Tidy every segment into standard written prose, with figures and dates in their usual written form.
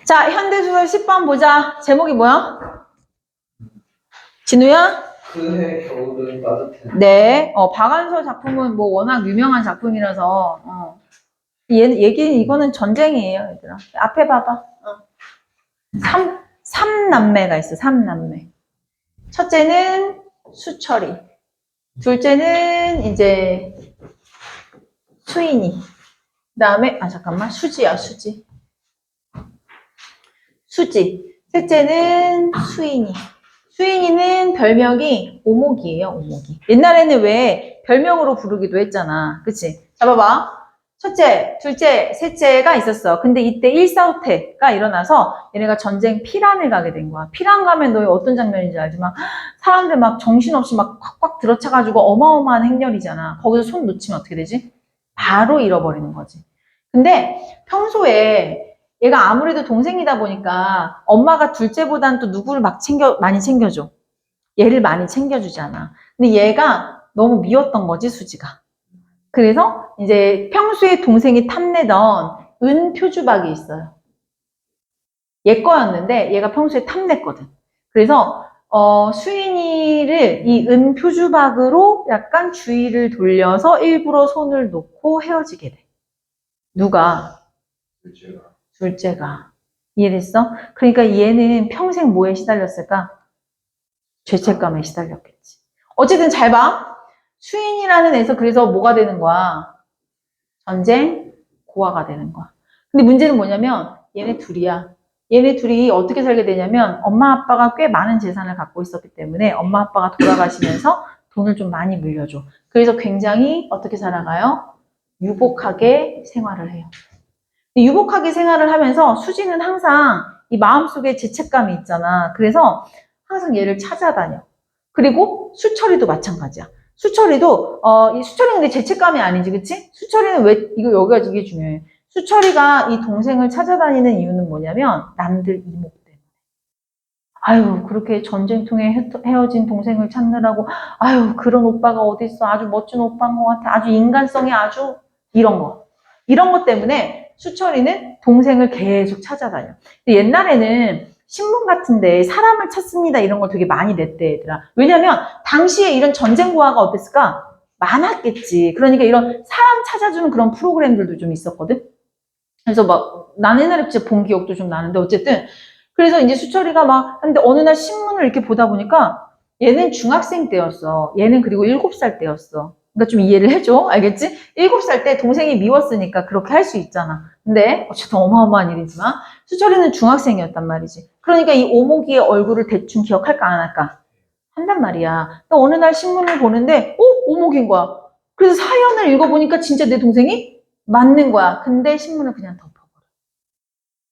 자, 현대소설 10번 보자. 제목이 뭐야? 진우야? 그해 겨울은 따뜻해. 네. 박완서 작품은 뭐 워낙 유명한 작품이라서, 이거는 전쟁이에요, 얘들아. 앞에 봐봐. 삼남매가 있어, 삼남매. 첫째는 수철이. 둘째는 이제 수인이. 그 다음에, 잠깐만. 수지야, 수지. 수지. 셋째는 수인이. 수인이는 별명이 오목이에요, 오목이. 옛날에는 왜 별명으로 부르기도 했잖아. 그치? 잡아봐. 첫째, 둘째, 셋째가 있었어. 근데 이때 일사후퇴가 일어나서 얘네가 전쟁 피란을 가게 된 거야. 피란 가면 너희 어떤 장면인지 알지? 막 사람들 막 정신없이 막 꽉꽉 들어차가지고 어마어마한 행렬이잖아. 거기서 손 놓치면 어떻게 되지? 바로 잃어버리는 거지. 근데 평소에 얘가 아무래도 동생이다 보니까 엄마가 둘째보단 또 누구를 막 많이 챙겨줘. 얘를 많이 챙겨주잖아. 근데 얘가 너무 미웠던 거지, 수지가. 그래서 이제 평소에 동생이 탐내던 은표주박이 있어요. 얘 거였는데 얘가 평소에 탐냈거든. 그래서 수인이를 이 은표주박으로 약간 주의를 돌려서 일부러 손을 놓고 헤어지게 돼. 누가? 둘째가. 이해됐어? 그러니까 얘는 평생 뭐에 시달렸을까? 죄책감에 시달렸겠지. 어쨌든 잘 봐. 수인이라는 애서 그래서 뭐가 되는 거야? 전쟁 고아가 되는 거야. 근데 문제는 뭐냐면 얘네 둘이야. 얘네 둘이 어떻게 살게 되냐면 엄마 아빠가 꽤 많은 재산을 갖고 있었기 때문에 엄마 아빠가 돌아가시면서 돈을 좀 많이 물려줘. 그래서 굉장히 어떻게 살아가요? 유복하게 생활을 해요. 유복하게 생활을 하면서 수지는 항상 이 마음속에 죄책감이 있잖아. 그래서 항상 얘를 찾아다녀. 그리고 수철이도 마찬가지야. 수철이도 이 수철이는 근데 죄책감이 아니지, 그치? 수철이는 왜 여기가 되게 중요해. 수철이가 이 동생을 찾아다니는 이유는 뭐냐면 남들 이목 때문에. 아유, 그렇게 전쟁통에 헤어진 동생을 찾느라고 아유, 그런 오빠가 어딨어. 아주 멋진 오빠인 것 같아. 아주 인간성이 아주 이런 거. 이런 것 때문에 수철이는 동생을 계속 찾아다녀. 근데 옛날에는 신문 같은데 사람을 찾습니다 이런 걸 되게 많이 냈대, 얘들아. 왜냐면 당시에 이런 전쟁 고아가 어땠을까? 많았겠지. 그러니까 이런 사람 찾아주는 그런 프로그램들도 좀 있었거든. 그래서 막 난 옛날에 진짜 본 기억도 좀 나는데 어쨌든 그래서 이제 수철이가 막 근데 어느 날 신문을 이렇게 보다 보니까 얘는 중학생 때였어. 얘는 그리고 7살 때였어. 그러니까 좀 이해를 해줘. 알겠지? 7살 때 동생이 미웠으니까 그렇게 할 수 있잖아. 근데 어쨌든 어마어마한 일이지만 수철이는 중학생이었단 말이지. 그러니까 이 오목이의 얼굴을 대충 기억할까 안 할까? 한단 말이야. 또 어느 날 신문을 보는데 오목인 거야. 그래서 사연을 읽어보니까 진짜 내 동생이 맞는 거야. 근데 신문을 그냥 덮어버려.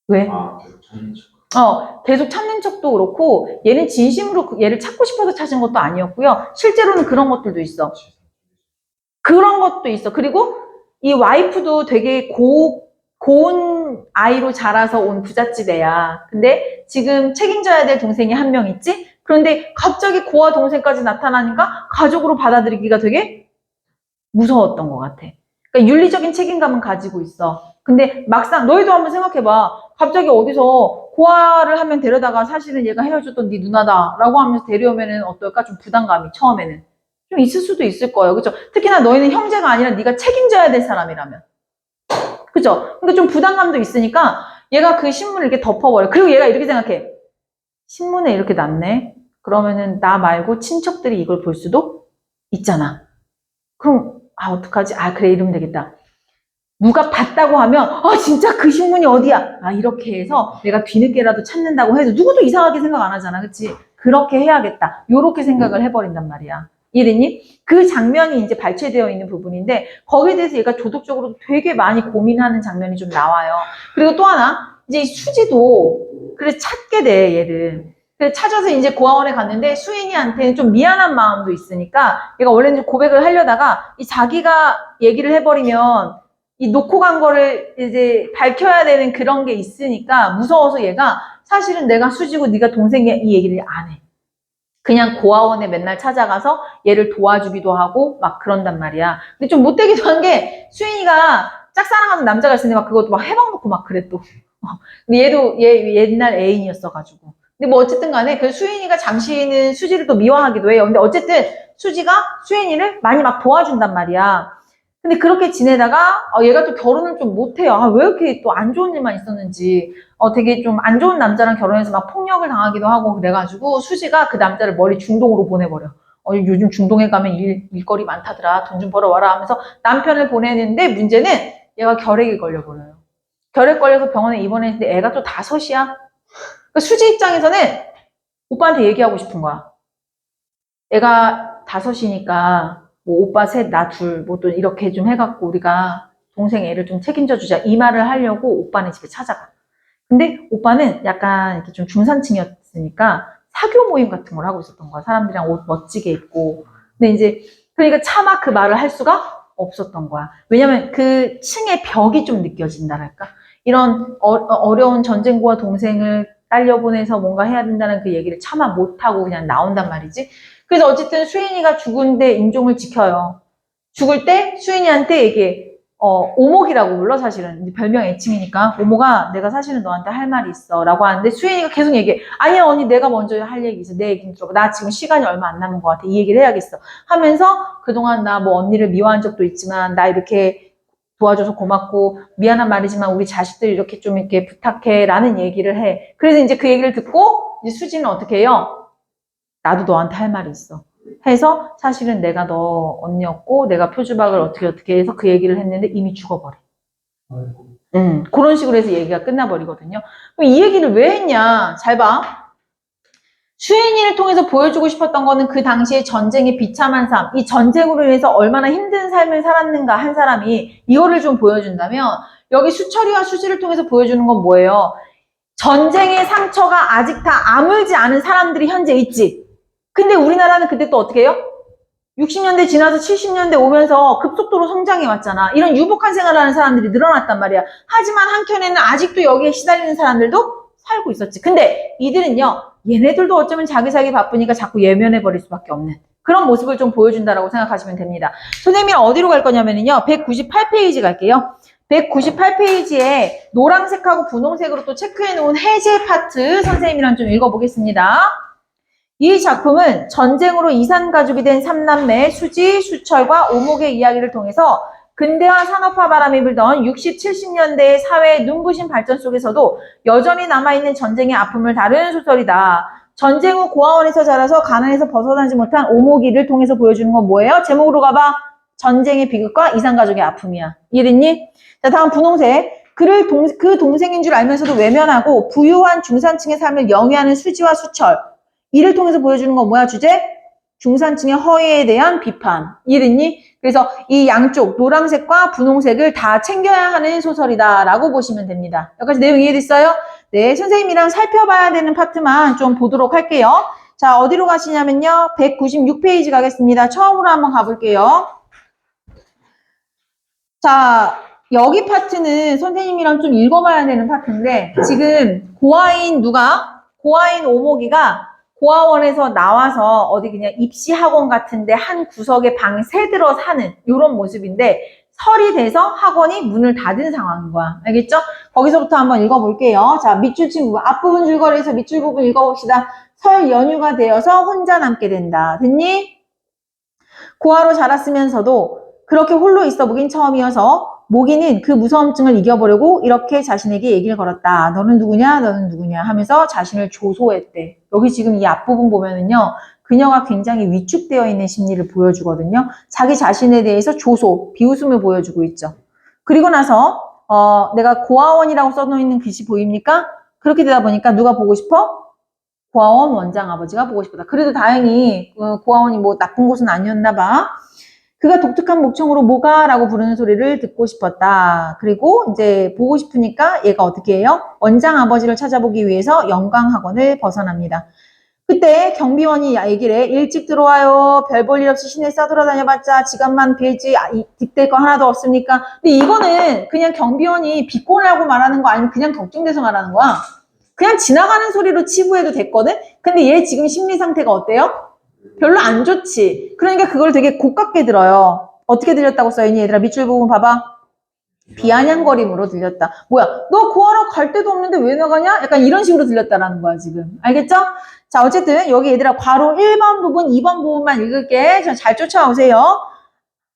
왜? 계속 찾는 척. 계속 찾는 척도 그렇고 얘는 진심으로 얘를 찾고 싶어서 찾은 것도 아니었고요. 실제로는 그런 것들도 있어. 그런 것도 있어. 그리고 이 와이프도 되게 고운 아이로 자라서 온 부잣집 애야. 근데 지금 책임져야 될 동생이 한 명 있지? 그런데 갑자기 고아 동생까지 나타나니까 가족으로 받아들이기가 되게 무서웠던 것 같아. 그러니까 윤리적인 책임감은 가지고 있어. 근데 막상 너희도 한번 생각해봐. 갑자기 어디서 고아를 하면 데려다가 사실은 얘가 헤어졌던 네 누나다라고 하면서 데려오면은 어떨까? 좀 부담감이 처음에는 좀 있을 수도 있을 거예요. 그죠? 특히나 너희는 형제가 아니라 네가 책임져야 될 사람이라면. 그죠? 그러니까 좀 부담감도 있으니까 얘가 그 신문을 이렇게 덮어버려. 그리고 얘가 이렇게 생각해. 신문에 이렇게 났네. 그러면은 나 말고 친척들이 이걸 볼 수도 있잖아. 그럼 어떡하지? 그래 이러면 되겠다. 누가 봤다고 하면 진짜 그 신문이 어디야? 이렇게 해서 내가 뒤늦게라도 찾는다고 해도 누구도 이상하게 생각 안 하잖아. 그치? 그렇게 해야겠다. 요렇게 생각을 해버린단 말이야. 이해됐니? 그 장면이 이제 발췌되어 있는 부분인데 거기에 대해서 얘가 도덕적으로 되게 많이 고민하는 장면이 좀 나와요. 그리고 또 하나 이제 수지도 그래서 찾게 돼 얘를. 그래서 찾아서 이제 고아원에 갔는데 수인이한테는 좀 미안한 마음도 있으니까 얘가 원래는 고백을 하려다가 이 자기가 얘기를 해버리면 이 놓고 간 거를 이제 밝혀야 되는 그런 게 있으니까 무서워서 얘가 사실은 내가 수지고 네가 동생이야 이 얘기를 안 해. 그냥 고아원에 맨날 찾아가서 얘를 도와주기도 하고 막 그런단 말이야. 근데 좀 못되기도 한 게 수인이가 짝사랑하는 남자가 있으니 막 그것도 막 해먹놓고 막 그래 또. 근데 얘도 얘 옛날 애인이었어가지고. 근데 뭐 어쨌든 간에 그 수인이가 장시는 수지를 또 미워하기도 해요. 근데 어쨌든 수지가 수인이를 많이 막 도와준단 말이야. 근데 그렇게 지내다가 얘가 또 결혼을 좀 못해요. 아, 왜 이렇게 또 안 좋은 일만 있었는지 되게 좀 안 좋은 남자랑 결혼해서 막 폭력을 당하기도 하고 그래가지고 수지가 그 남자를 머리 중동으로 보내버려. 요즘 중동에 가면 일거리 많다더라. 돈 좀 벌어와라 하면서 남편을 보내는데 문제는 얘가 결핵에 걸려버려요. 결핵 걸려서 병원에 입원했는데 애가 또 5이야. 그러니까 수지 입장에서는 오빠한테 얘기하고 싶은 거야. 애가 5이니까 뭐 오빠 셋, 나 둘, 뭐 또 이렇게 좀 해갖고 우리가 동생 애를 좀 책임져 주자. 이 말을 하려고 오빠네 집에 찾아가. 근데 오빠는 약간 이렇게 좀 중산층이었으니까 사교 모임 같은 걸 하고 있었던 거야. 사람들이랑 옷 멋지게 입고. 근데 이제 그러니까 차마 그 말을 할 수가 없었던 거야. 왜냐면 그 층의 벽이 좀 느껴진다랄까. 이런 어려운 전쟁고와 동생을 딸려보내서 뭔가 해야 된다는 그 얘기를 차마 못하고 그냥 나온단 말이지. 그래서 어쨌든 수인이가 죽은데 인종을 지켜요. 죽을 때 수인이한테 얘기해. 오목이라고 불러 사실은. 별명 애칭이니까. 오목아 내가 사실은 너한테 할 말이 있어 라고 하는데 수인이가 계속 얘기해. 아니야 언니 내가 먼저 할 얘기 있어. 내 얘기 좀 들어봐. 나 지금 시간이 얼마 안 남은 것 같아. 이 얘기를 해야겠어. 하면서 그동안 나 뭐 언니를 미워한 적도 있지만 나 이렇게 도와줘서 고맙고 미안한 말이지만 우리 자식들 이렇게 좀 이렇게 부탁해 라는 얘기를 해. 그래서 이제 그 얘기를 듣고 이제 수지는 어떻게 해요? 나도 너한테 할 말이 있어. 해서 사실은 내가 너 언니였고 내가 표주박을 어떻게 해서 그 얘기를 했는데 이미 죽어버려. 그런 식으로 해서 얘기가 끝나버리거든요. 그럼 이 얘기를 왜 했냐? 잘 봐. 수인이를 통해서 보여주고 싶었던 거는 그 당시에 전쟁의 비참한 삶, 이 전쟁으로 인해서 얼마나 힘든 삶을 살았는가 한 사람이 이거를 좀 보여준다면 여기 수철이와 수지를 통해서 보여주는 건 뭐예요? 전쟁의 상처가 아직 다 아물지 않은 사람들이 현재 있지. 근데 우리나라는 그때 또 어떻게 해요? 60년대 지나서 70년대 오면서 급속도로 성장해 왔잖아. 이런 유복한 생활을 하는 사람들이 늘어났단 말이야. 하지만 한켠에는 아직도 여기에 시달리는 사람들도 살고 있었지. 근데 이들은요, 얘네들도 어쩌면 자기 살기 바쁘니까 자꾸 예면해버릴 수밖에 없는 그런 모습을 좀 보여준다라고 생각하시면 됩니다. 선생님이랑 어디로 갈 거냐면요, 198페이지 갈게요. 198페이지에 노란색하고 분홍색으로 또 체크해놓은 해제 파트 선생님이랑 좀 읽어보겠습니다. 이 작품은 전쟁으로 이산가족이 된 3남매 수지, 수철과 오목의 이야기를 통해서 근대화 산업화 바람이 불던 60, 70년대의 사회의 눈부신 발전 속에서도 여전히 남아있는 전쟁의 아픔을 다룬 소설이다. 전쟁 후 고아원에서 자라서 가난에서 벗어나지 못한 오목이를 통해서 보여주는 건 뭐예요? 제목으로 가봐. 전쟁의 비극과 이산가족의 아픔이야. 이해됐니? 자, 다음 분홍색. 그를 그 동생인 줄 알면서도 외면하고 부유한 중산층의 삶을 영위하는 수지와 수철. 이를 통해서 보여주는 건 뭐야? 주제? 중산층의 허위에 대한 비판. 이해됐니? 그래서 이 양쪽 노란색과 분홍색을 다 챙겨야 하는 소설이다라고 보시면 됩니다. 여기까지 내용 이해됐어요? 네, 선생님이랑 살펴봐야 되는 파트만 좀 보도록 할게요. 자, 어디로 가시냐면요. 196페이지 가겠습니다. 처음으로 한번 가볼게요. 자, 여기 파트는 선생님이랑 좀 읽어봐야 되는 파트인데 지금 고아인 고아인 오목이가 고아원에서 나와서 어디 그냥 입시학원 같은데 한 구석에 방 새들어 사는 이런 모습인데 설이 돼서 학원이 문을 닫은 상황인 거야. 알겠죠? 거기서부터 한번 읽어볼게요. 자, 밑줄친 부분. 앞부분 줄거리에서 밑줄 부분 읽어봅시다. 설 연휴가 되어서 혼자 남게 된다. 됐니? 고아로 자랐으면서도 그렇게 홀로 있어 보긴 처음이어서 모기는 그 무서움증을 이겨보려고 이렇게 자신에게 얘기를 걸었다. 너는 누구냐? 너는 누구냐? 하면서 자신을 조소했대. 여기 지금 이 앞부분 보면은요. 그녀가 굉장히 위축되어 있는 심리를 보여주거든요. 자기 자신에 대해서 조소, 비웃음을 보여주고 있죠. 그리고 나서 내가 고아원이라고 써놓은 글씨 보입니까? 그렇게 되다 보니까 누가 보고 싶어? 고아원 원장 아버지가 보고 싶다. 그래도 다행히 고아원이 뭐 나쁜 곳은 아니었나 봐. 그가 독특한 목청으로 뭐가? 라고 부르는 소리를 듣고 싶었다. 그리고 이제 보고 싶으니까 얘가 어떻게 해요? 원장 아버지를 찾아보기 위해서 영광학원을 벗어납니다. 그때 경비원이 얘기를 해. 일찍 들어와요. 별 볼 일 없이 시내 싸돌아다녀봤자 지갑만 빌지 득될 거 하나도 없습니까? 근데 이거는 그냥 경비원이 비꼬라고 말하는 거 아니면 그냥 걱정돼서 말하는 거야. 그냥 지나가는 소리로 치부해도 됐거든? 근데 얘 지금 심리 상태가 어때요? 별로 안 좋지. 그러니까 그걸 되게 고깝게 들어요. 어떻게 들렸다고 써있니? 얘들아 밑줄 부분 봐봐. 비아냥거림으로 들렸다. 뭐야, 너 구하러 갈 데도 없는데 왜 나가냐? 약간 이런 식으로 들렸다라는 거야, 지금. 알겠죠? 자, 어쨌든 여기 얘들아 괄호 1번 부분, 2번 부분만 읽을게. 잘 쫓아오세요.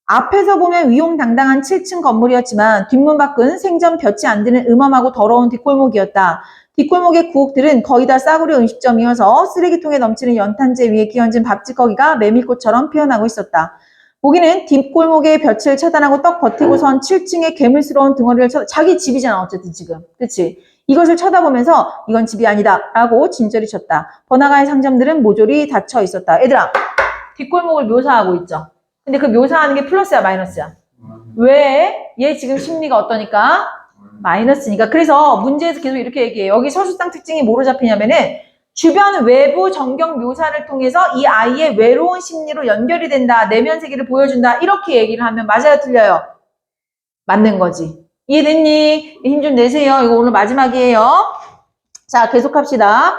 앞에서 보면 위용당당한 7층 건물이었지만 뒷문 밖은 생전 볕이 안 드는 음험하고 더러운 뒷골목이었다. 뒷골목의 구옥들은 거의 다 싸구려 음식점이어서 쓰레기통에 넘치는 연탄재 위에 끼얹은 밥짓거기가 메밀꽃처럼 피어나고 있었다. 보기는 뒷골목의 볕을 차단하고 떡 버티고선 7층의 괴물스러운 덩어리를 자기 집이잖아 어쨌든 지금. 그치? 이것을 쳐다보면서 이건 집이 아니다 라고 진저리 쳤다. 번화가의 상점들은 모조리 닫혀 있었다. 얘들아, 뒷골목을 묘사하고 있죠. 근데 그 묘사하는 게 플러스야 마이너스야? 왜? 얘 지금 심리가 어떠니까? 마이너스니까. 그래서 문제에서 계속 이렇게 얘기해. 여기 서술상 특징이 뭐로 잡히냐면은 주변 외부 정경 묘사를 통해서 이 아이의 외로운 심리로 연결이 된다. 내면 세계를 보여준다. 이렇게 얘기를 하면 맞아요? 틀려요? 맞는 거지. 이해됐니? 힘 좀 내세요. 이거 오늘 마지막이에요. 자, 계속합시다.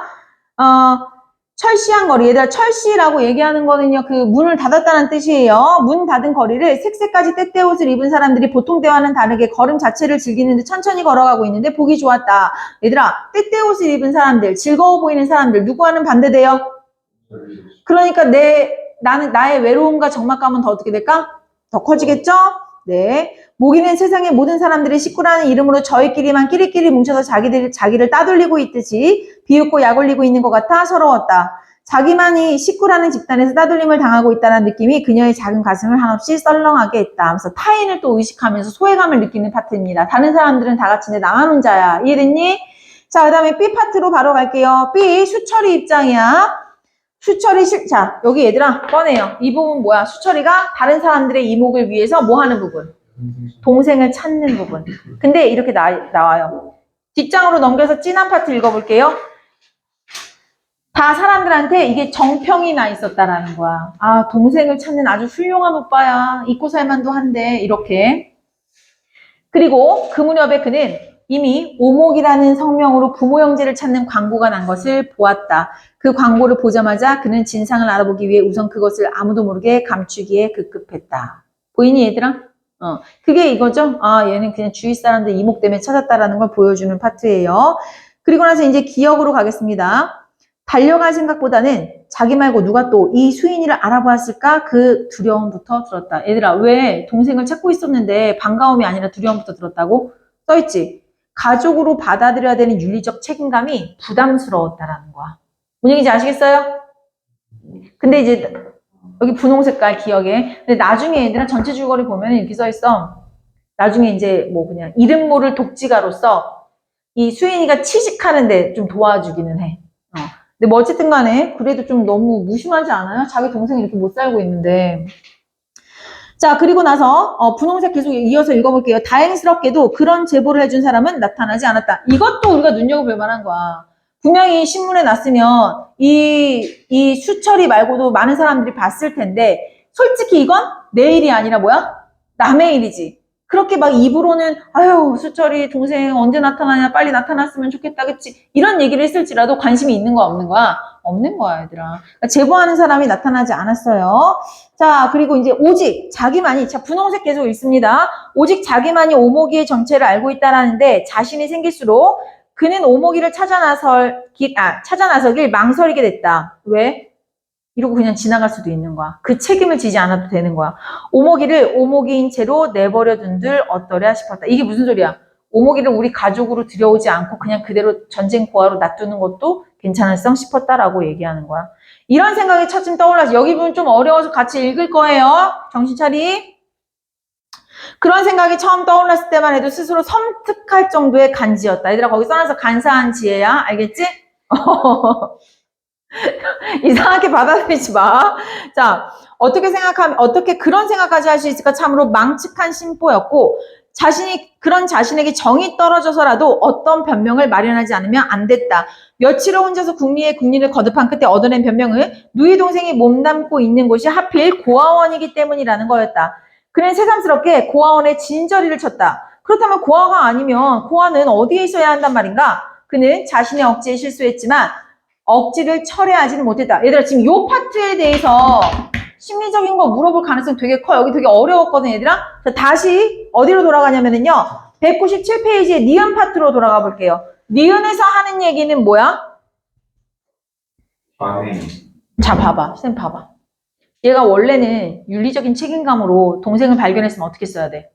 철시한 거리. 얘들아, 철시라고 얘기하는 거는요, 그 문을 닫았다는 뜻이에요. 문 닫은 거리를 색색까지 때때 옷을 입은 사람들이 보통 때와는 다르게 걸음 자체를 즐기는데 천천히 걸어가고 있는데 보기 좋았다. 얘들아, 때때 옷을 입은 사람들, 즐거워 보이는 사람들, 누구와는 반대돼요? 그러니까 나의 외로움과 적막감은 더 어떻게 될까? 더 커지겠죠? 네. 모기는 세상의 모든 사람들의 식구라는 이름으로 저희끼리만 끼리끼리 뭉쳐서 자기를 따돌리고 있듯이 비웃고 약올리고 있는 것 같아 서러웠다. 자기만이 식구라는 집단에서 따돌림을 당하고 있다는 느낌이 그녀의 작은 가슴을 한없이 썰렁하게 했다. 하면서 타인을 또 의식하면서 소외감을 느끼는 파트입니다. 다른 사람들은 다 같이 내 나만 혼자야. 이해됐니? 자, 그 다음에 B 파트로 바로 갈게요. B, 수철이 입장이야. 자, 여기 얘들아, 뻔해요. 이 부분 뭐야? 수철이가 다른 사람들의 이목을 위해서 뭐 하는 부분? 동생을 찾는 부분. 근데 이렇게 나와요. 뒷장으로 넘겨서 진한 파트 읽어볼게요. 다 사람들한테 이게 정평이 나 있었다라는 거야. 아, 동생을 찾는 아주 훌륭한 오빠야. 잊고 살만도 한데 이렇게. 그리고 그 무렵에 그는 이미 오목이라는 성명으로 부모 형제를 찾는 광고가 난 것을 보았다. 그 광고를 보자마자 그는 진상을 알아보기 위해 우선 그것을 아무도 모르게 감추기에 급급했다. 보이니 얘들아? 그게 이거죠? 아, 얘는 그냥 주위 사람들 이목 때문에 찾았다라는 걸 보여주는 파트예요. 그리고 나서 이제 기억으로 가겠습니다. 달려갈 생각보다는 자기 말고 누가 또 이 수인이를 알아보았을까? 그 두려움부터 들었다. 얘들아, 왜 동생을 찾고 있었는데 반가움이 아니라 두려움부터 들었다고? 써있지? 가족으로 받아들여야 되는 윤리적 책임감이 부담스러웠다라는 거야. 뭔 얘기인지 아시겠어요? 근데 이제 여기 분홍 색깔 기억에. 근데 나중에 얘들아 전체 줄거리 보면 이렇게 써있어. 나중에 이제 뭐 그냥 이름 모를 독지가로서 이 수인이가 취직하는데 좀 도와주기는 해. 근데 뭐 어쨌든 간에 그래도 좀 너무 무심하지 않아요? 자기 동생이 이렇게 못 살고 있는데. 자, 그리고 나서 분홍색 계속 이어서 읽어볼게요. 다행스럽게도 그런 제보를 해준 사람은 나타나지 않았다. 이것도 우리가 눈여겨볼 만한 거야. 분명히 신문에 났으면 이 수철이 말고도 많은 사람들이 봤을 텐데 솔직히 이건 내 일이 아니라 뭐야? 남의 일이지. 그렇게 막 입으로는 아유 수철이 동생 언제 나타나냐 빨리 나타났으면 좋겠다 그치? 이런 얘기를 했을지라도 관심이 있는 거야 없는 거야? 없는 거야 얘들아. 그러니까 제보하는 사람이 나타나지 않았어요. 자, 그리고 이제 오직 자기만이, 자, 분홍색 계속 있습니다. 오직 자기만이 오목이의 정체를 알고 있다라는데 자신이 생길수록 그는 오목이를 찾아 나서길 망설이게 됐다. 왜? 이러고 그냥 지나갈 수도 있는 거야. 그 책임을 지지 않아도 되는 거야. 오목이를 오목이인 채로 내버려둔들 어떠랴 싶었다. 이게 무슨 소리야? 오목이를 우리 가족으로 들여오지 않고 그냥 그대로 전쟁 고아로 놔두는 것도 괜찮을성 싶었다라고 얘기하는 거야. 이런 생각이 차츰 떠올라서 여기 부분 좀 어려워서 같이 읽을 거예요. 정신 차리. 그런 생각이 처음 떠올랐을 때만 해도 스스로 섬뜩할 정도의 간지였다. 얘들아 거기 써놔서 간사한 지혜야. 알겠지? 이상하게 받아들이지 마. 자, 어떻게 그런 생각까지 할 수 있을까? 참으로 망측한 심보였고, 그런 자신에게 정이 떨어져서라도 어떤 변명을 마련하지 않으면 안 됐다. 며칠을 혼자서 국리를 거듭한 끝에 얻어낸 변명은 누이 동생이 몸담고 있는 곳이 하필 고아원이기 때문이라는 거였다. 그는 새삼스럽게 고아원에 진저리를 쳤다. 그렇다면 고아가 아니면 고아는 어디에 있어야 한단 말인가? 그는 자신의 억지에 실수했지만 억지를 철회하지는 못했다. 얘들아 지금 요 파트에 대해서 심리적인 거 물어볼 가능성이 되게 커. 여기 되게 어려웠거든, 얘들아. 자, 다시 어디로 돌아가냐면은요. 197페이지의 니은 파트로 돌아가 볼게요. 니은에서 하는 얘기는 뭐야? 반응. 자, 봐봐. 쌤 봐봐. 얘가 원래는 윤리적인 책임감으로 동생을 발견했으면 어떻게 써야 돼?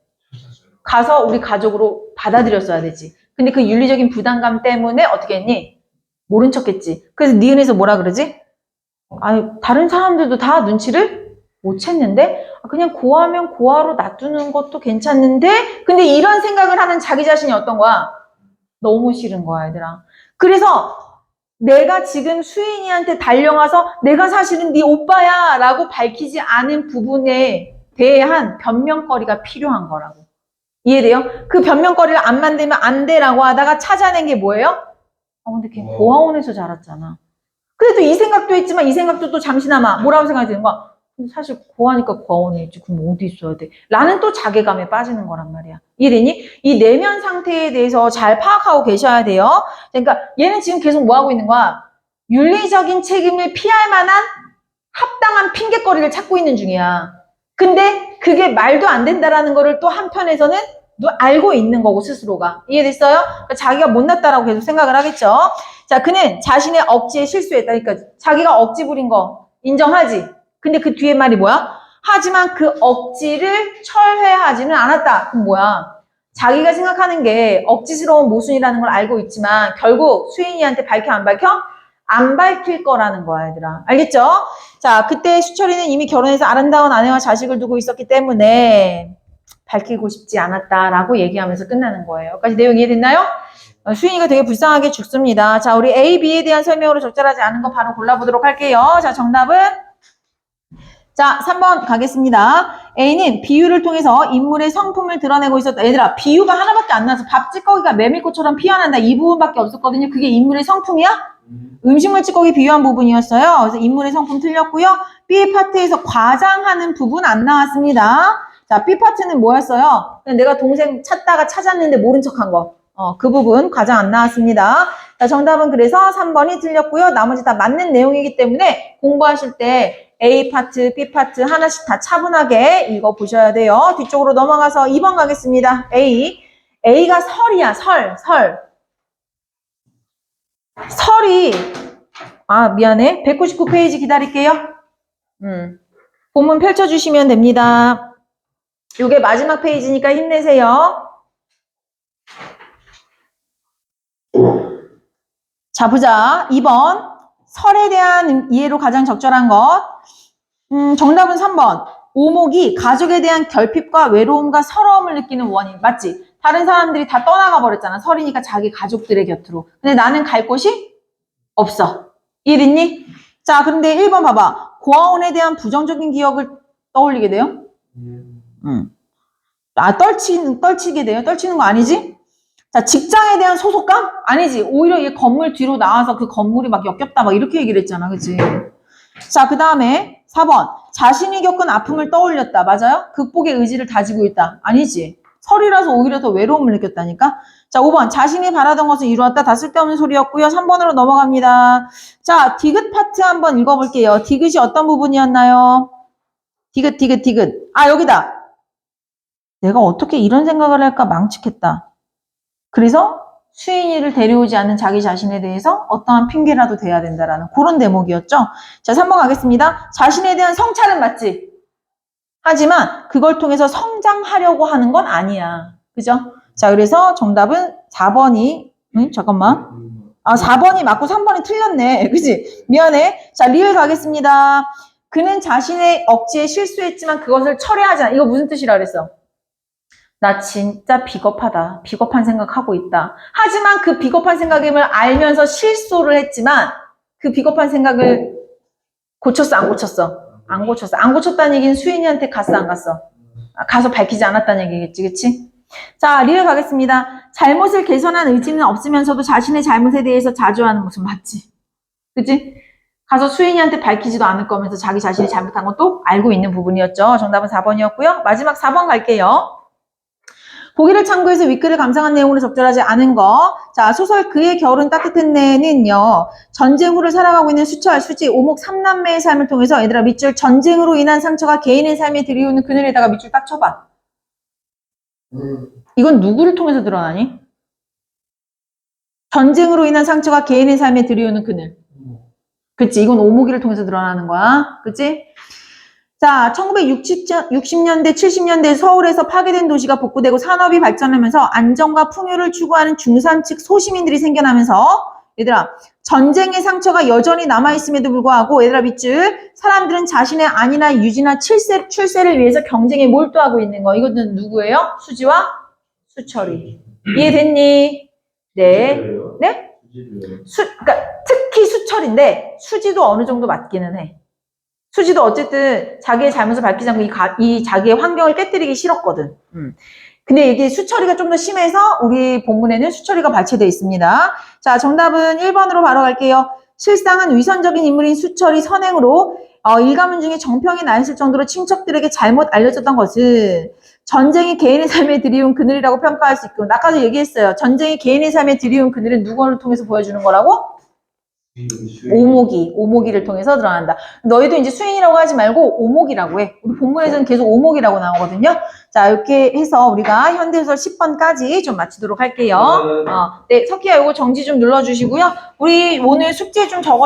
가서 우리 가족으로 받아들였어야 되지. 근데 그 윤리적인 부담감 때문에 어떻게 했니? 모른 척 했지. 그래서 니은에서 뭐라 그러지? 아니, 다른 사람들도 다 눈치를 못 챘는데? 그냥 고하면 고하로 놔두는 것도 괜찮는데? 근데 이런 생각을 하는 자기 자신이 어떤 거야? 너무 싫은 거야, 얘들아. 그래서 내가 지금 수인이한테 달려가서 내가 사실은 네 오빠야 라고 밝히지 않은 부분에 대한 변명거리가 필요한 거라고. 이해돼요? 그 변명거리를 안 만들면 안 돼라고 하다가 찾아낸 게 뭐예요? 근데 걔 고아원에서 자랐잖아. 근데 또 이 생각도 했지만 이 생각도 또 잠시나마 뭐라고 생각이 드는 거야? 사실 고아니까 고아원에 있지. 그럼 어디 있어야 돼? 라는 또 자괴감에 빠지는 거란 말이야. 이해되니? 이 내면 상태에 대해서 잘 파악하고 계셔야 돼요. 그러니까 얘는 지금 계속 뭐 하고 있는 거야? 윤리적인 책임을 피할 만한 합당한 핑계거리를 찾고 있는 중이야. 근데 그게 말도 안 된다라는 거를 또 한편에서는 알고 있는 거고 스스로가. 이해됐어요? 그러니까 자기가 못났다라고 계속 생각을 하겠죠. 자, 그는 자신의 억지에 실수했다. 그러니까 자기가 억지 부린 거 인정하지. 근데 그 뒤에 말이 뭐야? 하지만 그 억지를 철회하지는 않았다. 그럼 뭐야? 자기가 생각하는 게 억지스러운 모순이라는 걸 알고 있지만 결국 수인이한테 밝혀 안 밝혀? 안 밝힐 거라는 거야, 얘들아. 알겠죠? 자, 그때 수철이는 이미 결혼해서 아름다운 아내와 자식을 두고 있었기 때문에 밝히고 싶지 않았다라고 얘기하면서 끝나는 거예요. 여기까지 내용 이해됐나요? 수인이가 되게 불쌍하게 죽습니다. 자, 우리 A, B에 대한 설명으로 적절하지 않은 거 바로 골라보도록 할게요. 자, 정답은? 자, 3번 가겠습니다. A는 비유를 통해서 인물의 성품을 드러내고 있었다. 얘들아, 비유가 하나밖에 안 나와서 밥 찌꺼기가 메밀꽃처럼 피어난다. 이 부분밖에 없었거든요. 그게 인물의 성품이야? 음식물 찌꺼기 비유한 부분이었어요. 그래서 인물의 성품 틀렸고요. B 파트에서 과장하는 부분 안 나왔습니다. 자, B 파트는 뭐였어요? 내가 동생 찾다가 찾았는데 모른 척한 거. 그 부분 과장 안 나왔습니다. 자, 정답은 그래서 3번이 틀렸고요. 나머지 다 맞는 내용이기 때문에 공부하실 때 A 파트, B 파트 하나씩 다 차분하게 읽어보셔야 돼요. 뒤쪽으로 넘어가서 2번 가겠습니다. A. A가 설이야, 설. 설이, 미안해. 199페이지 기다릴게요. 본문 펼쳐주시면 됩니다. 이게 마지막 페이지니까 힘내세요. 자, 보자. 2번. 설에 대한 이해로 가장 적절한 것. 정답은 3번. 오목이 가족에 대한 결핍과 외로움과 서러움을 느끼는 원인. 맞지? 다른 사람들이 다 떠나가 버렸잖아. 설이니까 자기 가족들의 곁으로. 근데 나는 갈 곳이 없어. 이해됐니? 자, 그런데 1번 봐봐. 고아원에 대한 부정적인 기억을 떠올리게 돼요? 떨치게 돼요? 떨치는 거 아니지? 자, 직장에 대한 소속감? 아니지. 오히려 얘 건물 뒤로 나와서 그 건물이 막 역겹다 막 이렇게 얘기를 했잖아. 그치? 자, 그 다음에 4번. 자신이 겪은 아픔을 떠올렸다. 맞아요? 극복의 의지를 다지고 있다. 아니지. 설이라서 오히려 더 외로움을 느꼈다니까? 자, 5번. 자신이 바라던 것을 이루었다. 다 쓸데없는 소리였고요. 3번으로 넘어갑니다. 자, 디귿 파트 한번 읽어볼게요. 디귿이 어떤 부분이었나요? 디귿. 여기다. 내가 어떻게 이런 생각을 할까 망측했다. 그래서 수인이를 데려오지 않는 자기 자신에 대해서 어떠한 핑계라도 대야 된다라는 그런 대목이었죠. 자, 3번 가겠습니다. 자신에 대한 성찰은 맞지? 하지만 그걸 통해서 성장하려고 하는 건 아니야. 그죠? 자, 그래서 정답은 4번이, 잠깐만. 4번이 맞고 3번이 틀렸네. 그치? 미안해. 자, 리을 가겠습니다. 그는 자신의 억지에 실수했지만 그것을 철회하지 않아. 이거 무슨 뜻이라 그랬어? 나 진짜 비겁하다. 비겁한 생각하고 있다. 하지만 그 비겁한 생각임을 알면서 실수를 했지만 그 비겁한 생각을 고쳤어, 안 고쳤어? 안 고쳤어. 안 고쳤다는 얘기는 수인이한테 갔어, 안 갔어? 가서 밝히지 않았다는 얘기겠지, 그치? 자, 리을 가겠습니다. 잘못을 개선한 의지는 없으면서도 자신의 잘못에 대해서 자조하는 모습 맞지? 그치? 가서 수인이한테 밝히지도 않을 거면서 자기 자신이 잘못한 것도 알고 있는 부분이었죠. 정답은 4번이었고요. 마지막 4번 갈게요. 보기를 참고해서 윗글을 감상한 내용으로 적절하지 않은 거. 자, 소설 그의 겨울은 따뜻한 내는요. 전쟁 후를 살아가고 있는 수철, 수지, 오목 3남매의 삶을 통해서 얘들아 밑줄 전쟁으로 인한 상처가 개인의 삶에 들이오는 그늘에다가 밑줄 딱 쳐봐. 이건 누구를 통해서 드러나니? 전쟁으로 인한 상처가 개인의 삶에 들이오는 그늘. 그치? 이건 오목이를 통해서 드러나는 거야. 그치? 자, 1960년대, 70년대 서울에서 파괴된 도시가 복구되고 산업이 발전하면서 안정과 풍요를 추구하는 중산층 소시민들이 생겨나면서 얘들아, 전쟁의 상처가 여전히 남아있음에도 불구하고 얘들아 밑줄 사람들은 자신의 안위나 유지나 출세를 위해서 경쟁에 몰두하고 있는 거. 이것은 누구예요? 수지와 수철이. 이해됐니? 네. 네? 그러니까 특히 수철인데 수지도 어느 정도 맞기는 해. 수지도 어쨌든 자기의 잘못을 밝히지 않고 이 자기의 환경을 깨뜨리기 싫었거든. 근데 이게 수철이가 좀 더 심해서 우리 본문에는 수철이가 발췌되어 있습니다. 자, 정답은 1번으로 바로 갈게요. 실상은 위선적인 인물인 수철이 선행으로 일가문 중에 정평이 나 있을 정도로 친척들에게 잘못 알려졌던 것은 전쟁이 개인의 삶에 들이온 그늘이라고 평가할 수 있고, 아까도 얘기했어요. 전쟁이 개인의 삶에 들이온 그늘은 누구를 통해서 보여주는 거라고? 오목이를 통해서 드러난다. 너희도 이제 수인이라고 하지 말고 오목이라고 해. 우리 본문에서는 계속 오목이라고 나오거든요. 자, 이렇게 해서 우리가 현대소설 10번까지 좀 마치도록 할게요. 네, 석희야, 이거 정지 좀 눌러주시고요. 우리 오늘 숙제 좀 적어